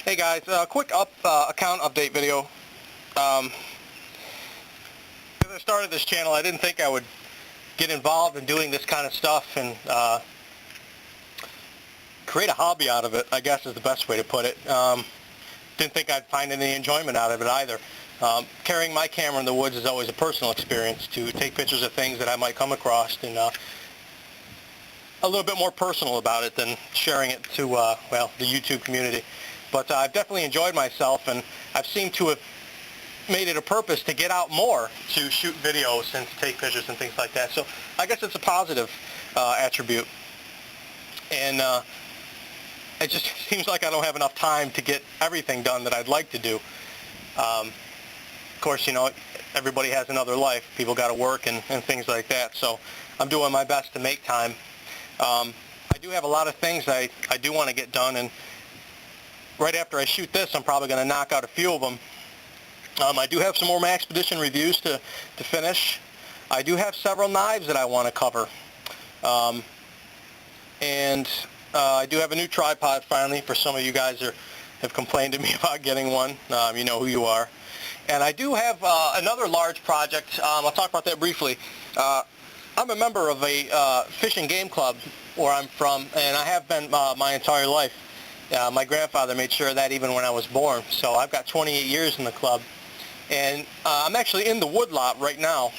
Hey guys, quick account update video. As I started this channel, I didn't think I would get involved in doing this kind of stuff and create a hobby out of it, I guess is the best way to put it. Didn't think I'd find any enjoyment out of it either. Carrying my camera in the woods is always a personal experience, to take pictures of things that I might come across, and a little bit more personal about it than sharing it to well, the YouTube community. But I've definitely enjoyed myself, and I've seemed to have made it a purpose to get out more to shoot videos and to take pictures and things like that. So I guess it's a positive attribute. And it just seems like I don't have enough time to get everything done that I'd like to do. Of course, you know, everybody has another life. People got to work and things like that. So I'm doing my best to make time. I do have a lot of things I do want to get done, and right after I shoot this, I'm probably going to knock out a few of them. I do have some more Maxpedition reviews to finish. I do have several knives that I want to cover. And I do have a new tripod finally, for some of you guys who have complained to me about getting one. You know who you are. And I do have another large project. I'll talk about that briefly. I'm a member of a fish and game club where I'm from, and I have been my entire life. My grandfather made sure of that even when I was born. So I've got 28 years in the club. And I'm actually in the woodlot right now.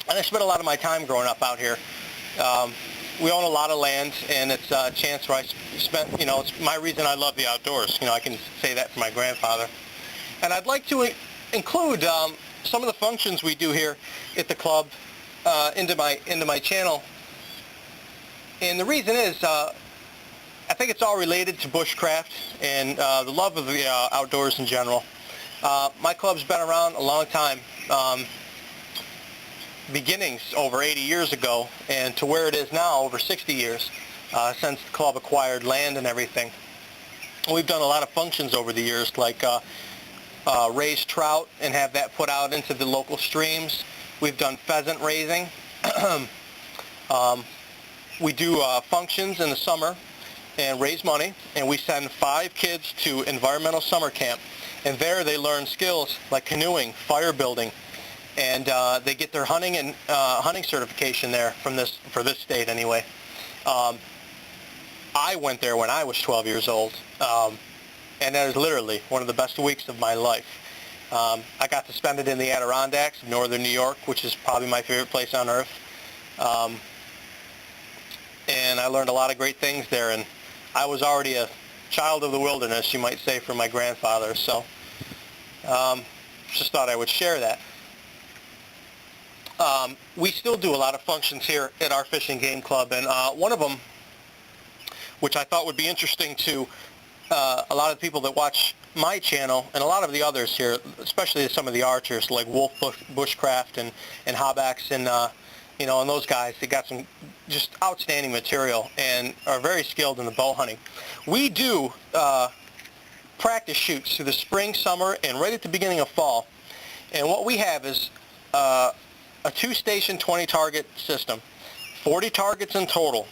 And I spent a lot of my time growing up out here. We own a lot of land, and it's a chance where I spent, you know, it's my reason I love the outdoors. You know, I can say that for my grandfather. And I'd like to include some of the functions we do here at the club into my channel. And the reason is, I think it's all related to bushcraft and the love of the outdoors in general. My club's been around a long time, beginnings over 80 years ago, and to where it is now, over 60 years, since the club acquired land and everything. We've done a lot of functions over the years, like raise trout and have that put out into the local streams. We've done pheasant raising. We do functions in the summer and raise money, and we send 5 kids to environmental summer camp, and there they learn skills like canoeing, fire building, and they get their hunting and hunting certification there for this state anyway. I went there when I was 12 years old, and that is literally one of the best weeks of my life. I got to spend it in the Adirondacks of northern New York, which is probably my favorite place on earth. And I learned a lot of great things there, and I was already a child of the wilderness, you might say, from my grandfather, so just thought I would share that. We still do a lot of functions here at our fishing game club, and one of them, which I thought would be interesting to a lot of the people that watch my channel and a lot of the others here, especially some of the archers like Wolf Bushcraft and Hobax and you know, and those guys, they got some just outstanding material and are very skilled in the bow hunting. We do practice shoots through the spring, summer, and right at the beginning of fall. And what we have is a 2-station 20-target system, 40 targets in total.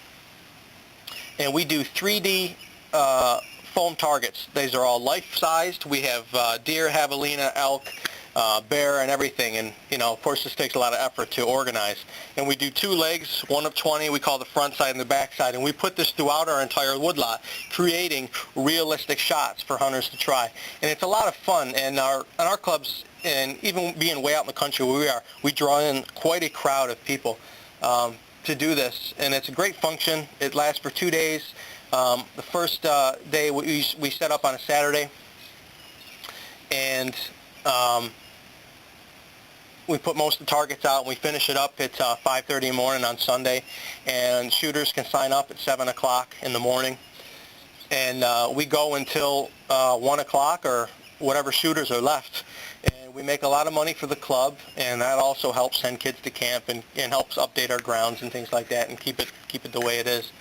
And we do 3D foam targets. These are all life-sized. We have deer, javelina, elk, bear, and everything. And, you know, of course, this takes a lot of effort to organize. And we do 2 legs, one of 20. We call the front side and the back side. And we put this throughout our entire woodlot, creating realistic shots for hunters to try. And it's a lot of fun. And our clubs, and even being way out in the country where we are, we draw in quite a crowd of people to do this. And it's a great function. It lasts for 2 days. The first day we set up on a Saturday, and we put most of the targets out, and we finish it up at 5:30 in the morning on Sunday, and shooters can sign up at 7 o'clock in the morning, and we go until 1 o'clock or whatever shooters are left. And we make a lot of money for the club, and that also helps send kids to camp and helps update our grounds and things like that and keep it the way it is.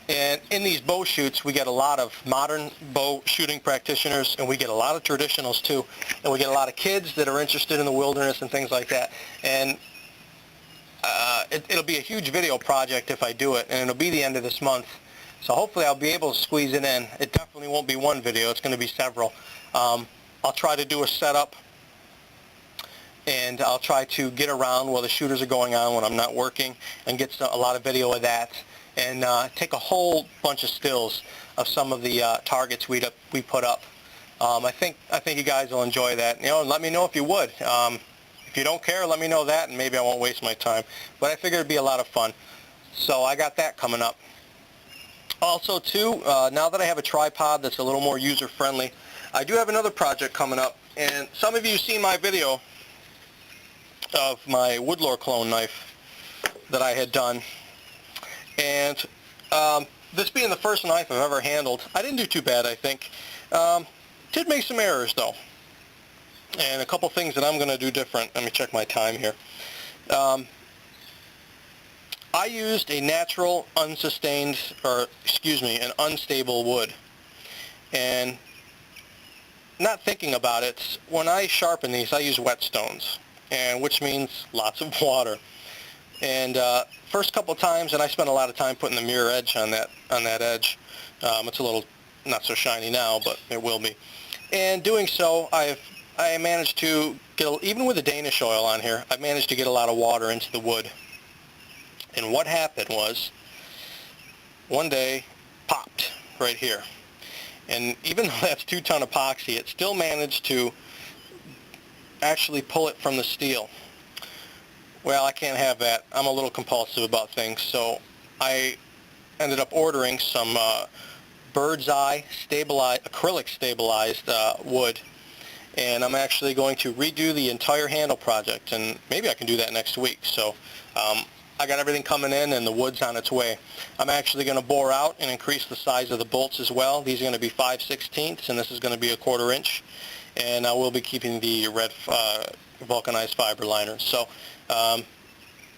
And in these bow shoots, we get a lot of modern bow shooting practitioners, and we get a lot of traditionals too. And we get a lot of kids that are interested in the wilderness and things like that. And it'll be a huge video project if I do it, and it'll be the end of this month. So hopefully I'll be able to squeeze it in. It definitely won't be one video. It's going to be several. I'll try to do a setup, and I'll try to get around while the shooters are going on when I'm not working and get a lot of video of that, and take a whole bunch of stills of some of the targets we put up. I think you guys will enjoy that. Let me know if you would. If you don't care, let me know that, and maybe I won't waste my time. But I figured it'd be a lot of fun. So I got that coming up. Also, too, now that I have a tripod that's a little more user-friendly, I do have another project coming up. And some of you seen my video of my Woodlore clone knife that I had done. And this being the first knife I've ever handled, I didn't do too bad, I think. Did make some errors, though. And a couple things that I'm going to do different. Let me check my time here. I used a natural, an unstable wood. And not thinking about it, when I sharpen these, I use whetstones, and which means lots of water. And first couple times, and I spent a lot of time putting the mirror edge on that edge. It's a little not so shiny now, but it will be. And doing so, I managed to get, even with the Danish oil on here, I managed to get a lot of water into the wood. And what happened was, one day, popped right here. And even though that's 2-ton epoxy, it still managed to actually pull it from the steel. Well, I can't have that. I'm a little compulsive about things, so I ended up ordering some bird's eye acrylic stabilized wood, and I'm actually going to redo the entire handle project, and maybe I can do that next week. So I got everything coming in, and the wood's on its way. I'm actually going to bore out and increase the size of the bolts as well. These are going to be 5/16, and this is going to be a 1/4 inch, and I will be keeping the red vulcanized fiber liners. So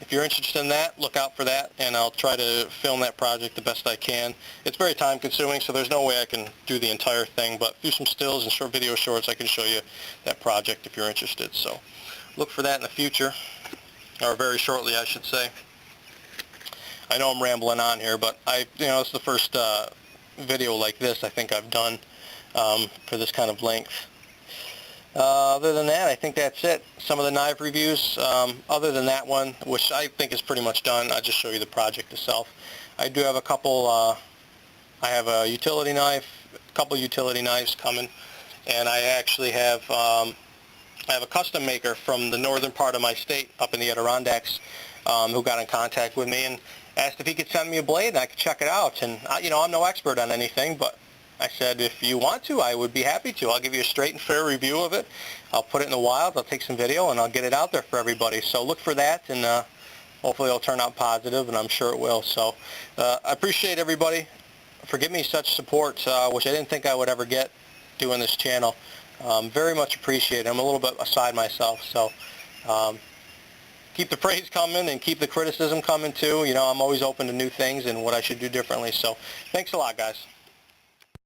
if you're interested in that, look out for that, and I'll try to film that project the best I can. It's very time consuming, so there's no way I can do the entire thing, but through some stills and short video shorts I can show you that project if you're interested. So look for that in the future, or very shortly I should say. I know I'm rambling on here, but it's the first video like this I think I've done for this kind of length. Other than that, I think that's it. Some of the knife reviews, other than that one, which I think is pretty much done, I'll just show you the project itself. I do have a couple, I have a utility knife, a couple utility knives coming, and I actually have, I have a custom maker from the northern part of my state, up in the Adirondacks, who got in contact with me and asked if he could send me a blade and I could check it out. And I'm no expert on anything, but I said, if you want to, I would be happy to. I'll give you a straight and fair review of it. I'll put it in the wild, I'll take some video, and I'll get it out there for everybody. So look for that, and hopefully it'll turn out positive, and I'm sure it will. So I appreciate everybody for giving me such support, which I didn't think I would ever get doing this channel. Very much appreciated. I'm a little bit aside myself, so keep the praise coming and keep the criticism coming too. I'm always open to new things and what I should do differently. So thanks a lot, guys.